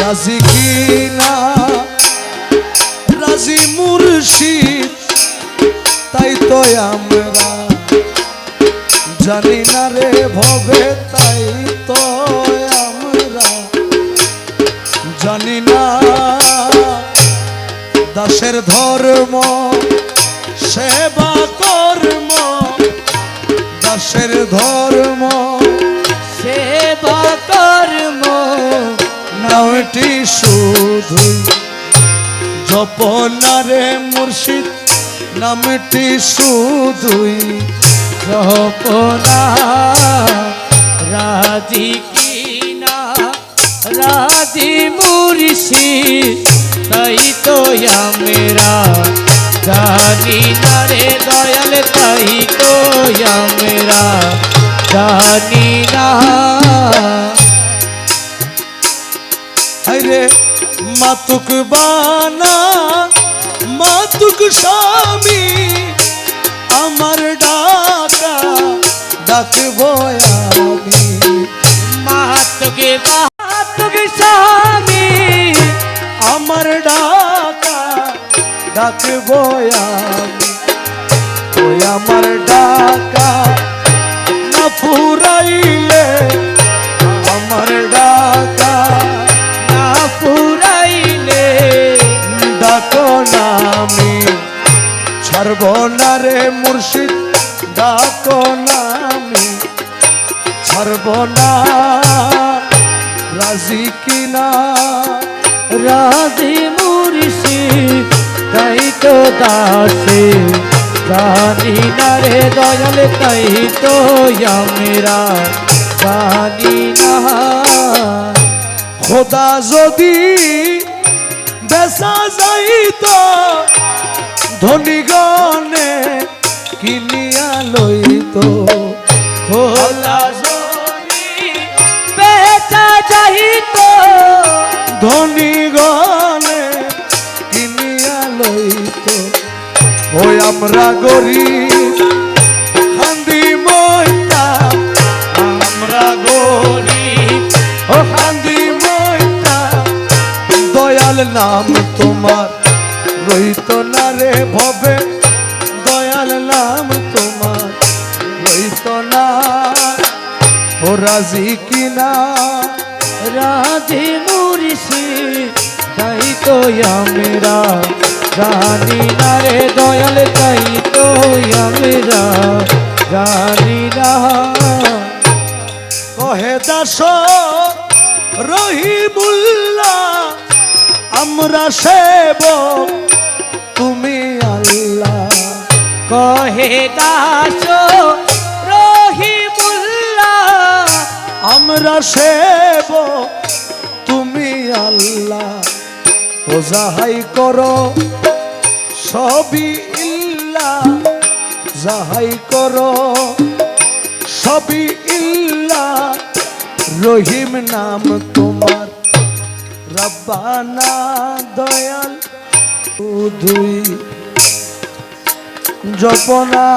রাজি কিনা রাজি মুর্শিদ তাই তো আমরা জানি না রে ভবে, তাই তো আমরা জানি না। দাসের ধর্ম সেবা কর্ম, দাসের ধর্ম সেবা কর্ম নামটি শুধুই জপনারে মুর্শিদ, নামটি শুধুই জপনা। রাজি কিনা রাজি মুর্শিদ তাই তো আমরা জানি না রে দয়াল, তাই তো আমরা জানি না। আরে মাতুক বানা মাতুক স্বামী আমার ডাকা ডাকবো আমি। মাতুকে মাতুকে স্বামী আমার ডাকা ডাকবো আমি। ওই আমার ডাকা না ফুরাইলে, আমার ডাকা না ফুরাইলে ডাকো না আমি ছাড়ব না রে মুর্শিদ, ডাকো না আমি ছাড়ব না। রাজি কিনা রাজি মুর্শিদ তাই তো দাসে জানি না রে দয়াল, তাই তো আমরা জানি না। খোদা যদি বেচা যাইতো ধনীগণে কিনিয়া লইতো। খোদা যদি বেচা যাইতো ধনীগণে কিনিয়া লইতো। ওই আমরা গরিব খান্দি মইতা, আমরা গরিব ও খান্দি মইতা। দয়াল নাম তোমার রইত না রে ভবে, দয়াল নাম তোমার রইত না। ও রাজি কিনা রাজি মুর্শিদ তাই তো আমরা জানি না রে দয়াল, তাই তো আমরা জানি না। কহে দাস রহিমুল্লাহ আমরা সেবক তুমি আল্লাহ। কহে দাস রহিমুল্লাহ আমরা সেবক তুমি আল্লাহ। ও যাহাই করো সবই ইল্লাহ, যাহাই করো সবই ইল্লাহ। রহিম নাম তোমার রব্বানা দয়াল শুধুই জপনা।